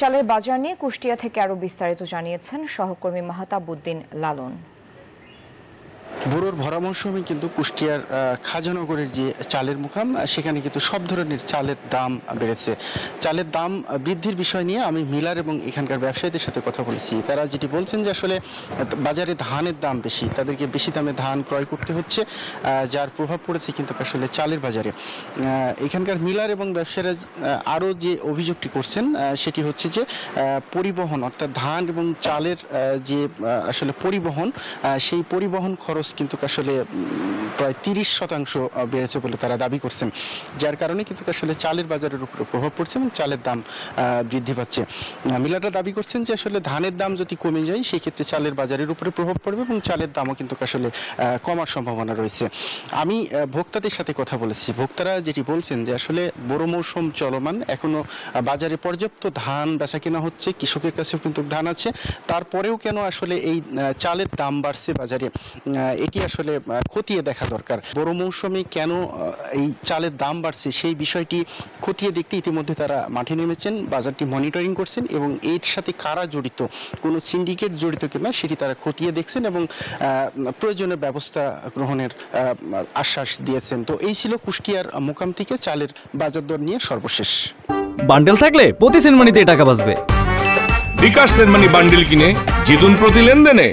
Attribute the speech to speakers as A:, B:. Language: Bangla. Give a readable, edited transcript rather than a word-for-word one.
A: চালের বাজার নিয়ে কুষ্টিয়া থেকে আরো বিস্তারিত জানিয়েছেন সহকর্মী মাহতাব উদ্দিন লালন।
B: বুড়োর ভরা মৌসুমে কিন্তু কুষ্টিয়ার খাজানগরের যে চালের মুকাম সেখানে কিন্তু সব ধরনের চালের দাম বেড়েছে। চালের দাম বৃদ্ধির বিষয় নিয়ে আমি মিলার এবং এখানকার ব্যবসায়ীদের সাথে কথা বলেছি। তারা যেটি বলছেন যে আসলে বাজারে ধানের দাম বেশি, তাদেরকে বেশি দামে ধান ক্রয় করতে হচ্ছে, যার প্রভাব পড়েছে কিন্তু আসলে চালের বাজারে। এখানকার মিলার এবং ব্যবসায়ীরা আরও যে অভিযোগটি করছেন সেটি হচ্ছে যে পরিবহন, অর্থাৎ ধান এবং চালের যে আসলে পরিবহন, সেই পরিবহন খরচ কিন্তু আসলে প্রায় 30% বেড়েছে বলে তারা দাবি করছেন, যার কারণে কিন্তু আসলে চালের বাজারের উপরে প্রভাব পড়ছে এবং চালের দাম বৃদ্ধি পাচ্ছে। মিলাররা দাবি করছেন যে আসলে ধানের দাম যদি কমে যায় সেই ক্ষেত্রে চালের বাজারের উপরে প্রভাব পড়বে এবং চালের দামও কিন্তু আসলে কমার সম্ভাবনা রয়েছে। আমি ভোক্তাদের সাথে কথা বলেছি, ভোক্তারা যেটি বলছেন যে আসলে বড় মৌসুম চলমান, এখনো বাজারে পর্যাপ্ত ধান বেচা কেনা হচ্ছে, কৃষকের কাছেও কিন্তু ধান আছে, তারপরেও কেন আসলে এই চালের দাম বাড়ছে বাজারে, এটি আসলে খতিয়ে দেখা দরকার। বড় মৌসুমে কেন এই চালের দাম বাড়ছে সেই বিষয়টি খতিয়ে দেখতে ইতিমধ্যে তারা মাঠে নেমেছেন, বাজারটি মনিটরিং করছেন এবং এর সাথে কারা জড়িত, কোনো সিন্ডিকেট জড়িত কিনা সেটি তারা খতিয়ে দেখছেন এবং প্রয়োজনীয় ব্যবস্থা গ্রহণের আশ্বাস দিয়েছেন। তো এই ছিল কুষ্টিয়ার মোকাম থেকে চালের বাজার দর নিয়ে সর্বশেষ।
C: বান্ডেল থাকলে প্রতি সেনমানিতে টাকা বাঁচবে।
D: বিকাশ সেনমানি বান্ডেল কিনে জিতুন প্রতি লেনদেনে।